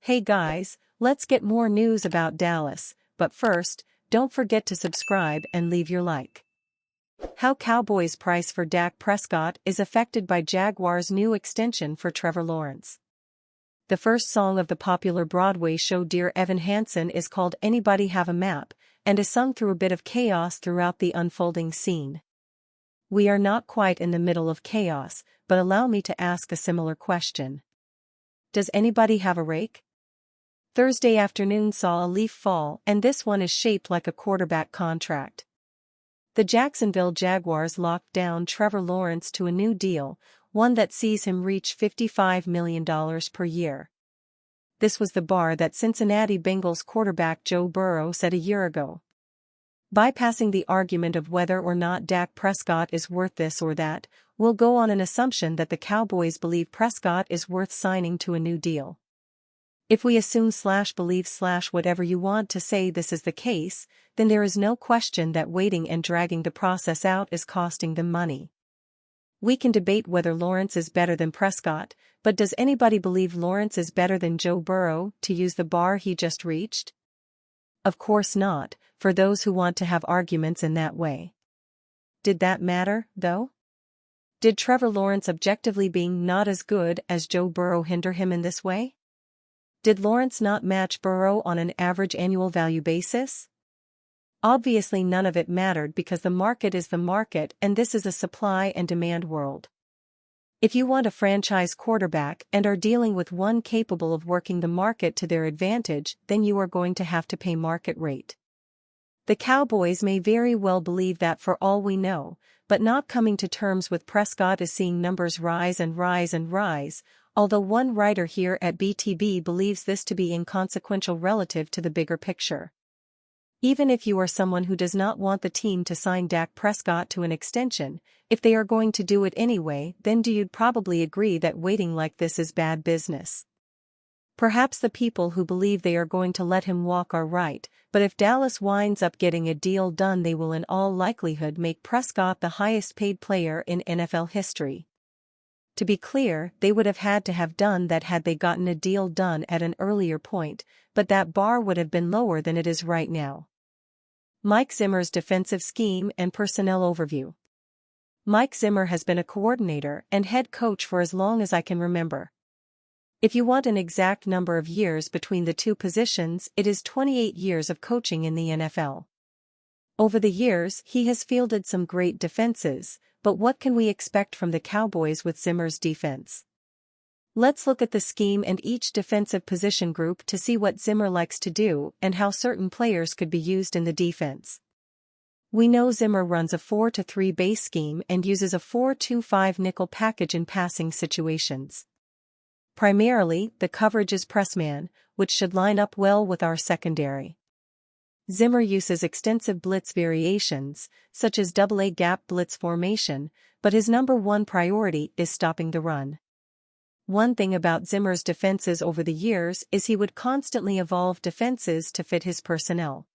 Hey guys, let's get more news about Dallas, but first, don't forget to subscribe and leave your like. How Cowboys' price for Dak Prescott is affected by Jaguars' new extension for Trevor Lawrence. The first song of the popular Broadway show Dear Evan Hansen is called Anybody Have a Map, and is sung through a bit of chaos throughout the unfolding scene. We are not quite in the middle of chaos, but allow me to ask a similar question. Does anybody have a rake? Thursday afternoon saw a leaf fall, and this one is shaped like a quarterback contract. The Jacksonville Jaguars locked down Trevor Lawrence to a new deal, one that sees him reach $55 million per year. This was the bar that Cincinnati Bengals quarterback Joe Burrow set a year ago. Bypassing the argument of whether or not Dak Prescott is worth this or that, we'll go on an assumption that the Cowboys believe Prescott is worth signing to a new deal. If we assume/believe/whatever you want to say this is the case, then there is no question that waiting and dragging the process out is costing them money. We can debate whether Lawrence is better than Prescott, but does anybody believe Lawrence is better than Joe Burrow, to use the bar he just reached? Of course not, for those who want to have arguments in that way. Did that matter, though? Did Trevor Lawrence objectively being not as good as Joe Burrow hinder him in this way? Did Lawrence not match Burrow on an average annual value basis? Obviously none of it mattered because the market is the market and this is a supply and demand world. If you want a franchise quarterback and are dealing with one capable of working the market to their advantage, then you are going to have to pay market rate. The Cowboys may very well believe that for all we know, but not coming to terms with Prescott is seeing numbers rise and rise and rise, although one writer here at BTB believes this to be inconsequential relative to the bigger picture. Even if you are someone who does not want the team to sign Dak Prescott to an extension, if they are going to do it anyway, then you'd probably agree that waiting like this is bad business. Perhaps the people who believe they are going to let him walk are right, but if Dallas winds up getting a deal done, they will in all likelihood make Prescott the highest paid player in NFL history. To be clear, they would have had to have done that had they gotten a deal done at an earlier point, but that bar would have been lower than it is right now. Mike Zimmer's defensive scheme and personnel overview. Mike Zimmer has been a coordinator and head coach for as long as I can remember. If you want an exact number of years between the two positions, it is 28 years of coaching in the NFL. Over the years, he has fielded some great defenses, but what can we expect from the Cowboys with Zimmer's defense? Let's look at the scheme and each defensive position group to see what Zimmer likes to do and how certain players could be used in the defense. We know Zimmer runs a 4-3 base scheme and uses a 4-2-5 nickel package in passing situations. Primarily, the coverage is pressman, which should line up well with our secondary. Zimmer uses extensive blitz variations, such as double-A gap blitz formation, but his number one priority is stopping the run. One thing about Zimmer's defenses over the years is he would constantly evolve defenses to fit his personnel.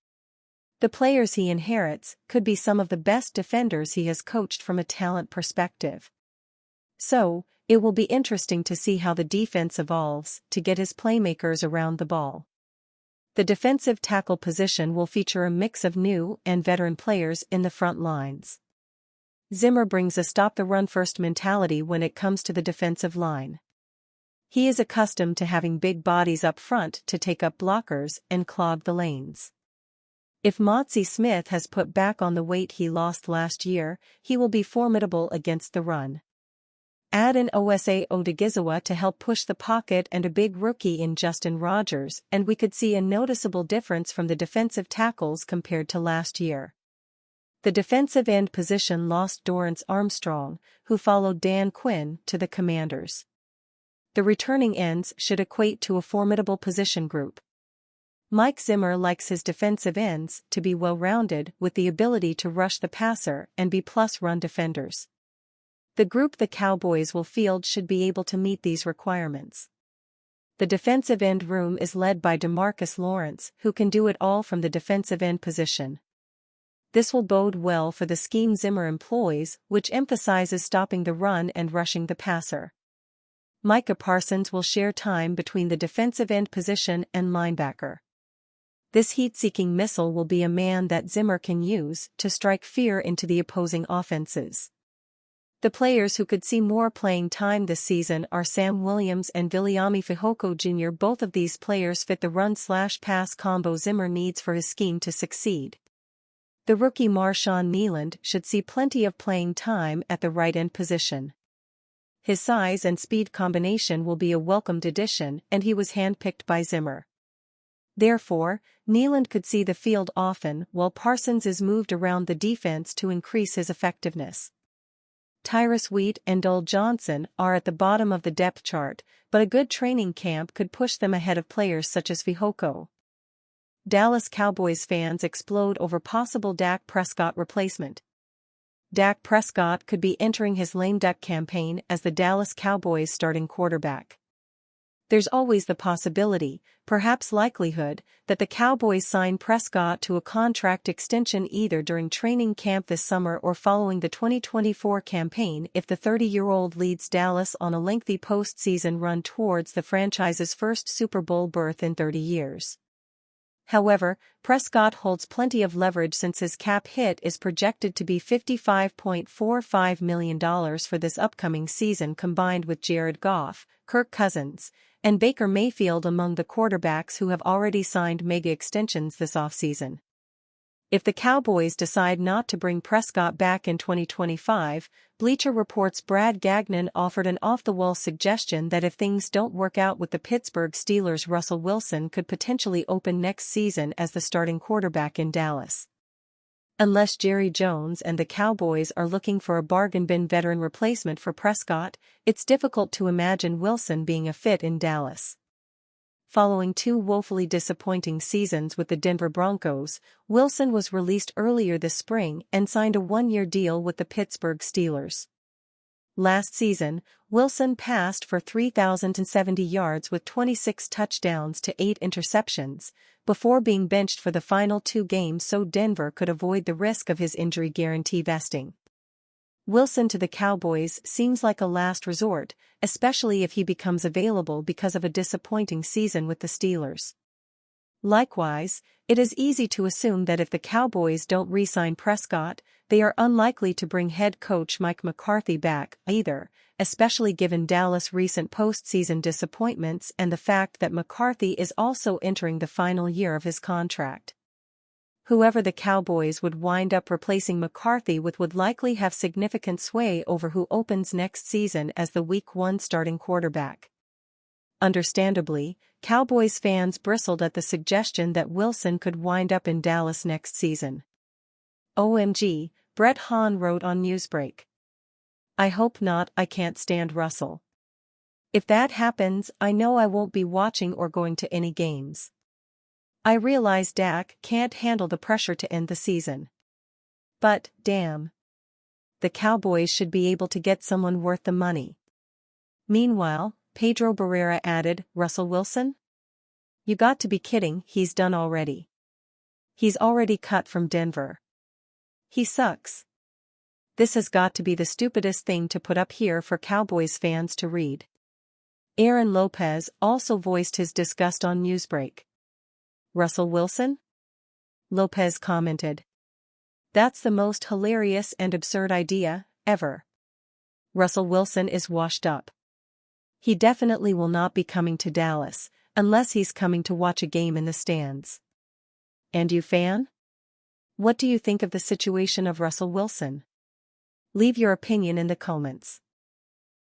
The players he inherits could be some of the best defenders he has coached from a talent perspective. So, it will be interesting to see how the defense evolves to get his playmakers around the ball. The defensive tackle position will feature a mix of new and veteran players in the front lines. Zimmer brings a stop-the-run-first mentality when it comes to the defensive line. He is accustomed to having big bodies up front to take up blockers and clog the lanes. If Motzi Smith has put back on the weight he lost last year, he will be formidable against the run. Add an Osa Odigizua to help push the pocket and a big rookie in Justin Rogers, and we could see a noticeable difference from the defensive tackles compared to last year. The defensive end position lost Dorrance Armstrong, who followed Dan Quinn to the Commanders. The returning ends should equate to a formidable position group. Mike Zimmer likes his defensive ends to be well-rounded with the ability to rush the passer and be plus run defenders. The group the Cowboys will field should be able to meet these requirements. The defensive end room is led by DeMarcus Lawrence, who can do it all from the defensive end position. This will bode well for the scheme Zimmer employs, which emphasizes stopping the run and rushing the passer. Micah Parsons will share time between the defensive end position and linebacker. This heat-seeking missile will be a man that Zimmer can use to strike fear into the opposing offenses. The players who could see more playing time this season are Sam Williams and Viliami Fehoko Jr. Both of these players fit the run-slash-pass combo Zimmer needs for his scheme to succeed. The rookie Marshawn Kneeland should see plenty of playing time at the right end position. His size and speed combination will be a welcomed addition, and he was handpicked by Zimmer. Therefore, Kneeland could see the field often while Parsons is moved around the defense to increase his effectiveness. Tyrus Wheat and Dole Johnson are at the bottom of the depth chart, but a good training camp could push them ahead of players such as Fehoko. Dallas Cowboys fans explode over possible Dak Prescott replacement. Dak Prescott could be entering his lame duck campaign as the Dallas Cowboys' starting quarterback. There's always the possibility, perhaps likelihood, that the Cowboys sign Prescott to a contract extension either during training camp this summer or following the 2024 campaign if the 30-year-old leads Dallas on a lengthy postseason run towards the franchise's first Super Bowl berth in 30 years. However, Prescott holds plenty of leverage since his cap hit is projected to be $55.45 million for this upcoming season, combined with Jared Goff, Kirk Cousins, and Baker Mayfield among the quarterbacks who have already signed mega extensions this offseason. If the Cowboys decide not to bring Prescott back in 2025, Bleacher Report's Brad Gagnon offered an off-the-wall suggestion that if things don't work out with the Pittsburgh Steelers, Russell Wilson could potentially open next season as the starting quarterback in Dallas. Unless Jerry Jones and the Cowboys are looking for a bargain bin veteran replacement for Prescott, it's difficult to imagine Wilson being a fit in Dallas. Following 2 woefully disappointing seasons with the Denver Broncos, Wilson was released earlier this spring and signed a 1-year deal with the Pittsburgh Steelers. Last season, Wilson passed for 3,070 yards with 26 touchdowns to 8 interceptions, before being benched for the final 2 games so Denver could avoid the risk of his injury guarantee vesting. Wilson to the Cowboys seems like a last resort, especially if he becomes available because of a disappointing season with the Steelers. Likewise, it is easy to assume that if the Cowboys don't re-sign Prescott, they are unlikely to bring head coach Mike McCarthy back either, especially given Dallas' recent postseason disappointments and the fact that McCarthy is also entering the final year of his contract. Whoever the Cowboys would wind up replacing McCarthy with would likely have significant sway over who opens next season as the Week 1 starting quarterback. Understandably, Cowboys fans bristled at the suggestion that Wilson could wind up in Dallas next season. OMG, Brett Hahn wrote on Newsbreak. I hope not. I can't stand Russell. If that happens, I know I won't be watching or going to any games. I realize Dak can't handle the pressure to end the season. But, damn. The Cowboys should be able to get someone worth the money. Meanwhile, Pedro Barrera added, Russell Wilson? You got to be kidding, he's done already. He's already cut from Denver. He sucks. This has got to be the stupidest thing to put up here for Cowboys fans to read. Aaron Lopez also voiced his disgust on Newsbreak. Russell Wilson? Lopez commented. That's the most hilarious and absurd idea, ever. Russell Wilson is washed up. He definitely will not be coming to Dallas, unless he's coming to watch a game in the stands. And you, fan? What do you think of the situation of Russell Wilson? Leave your opinion in the comments.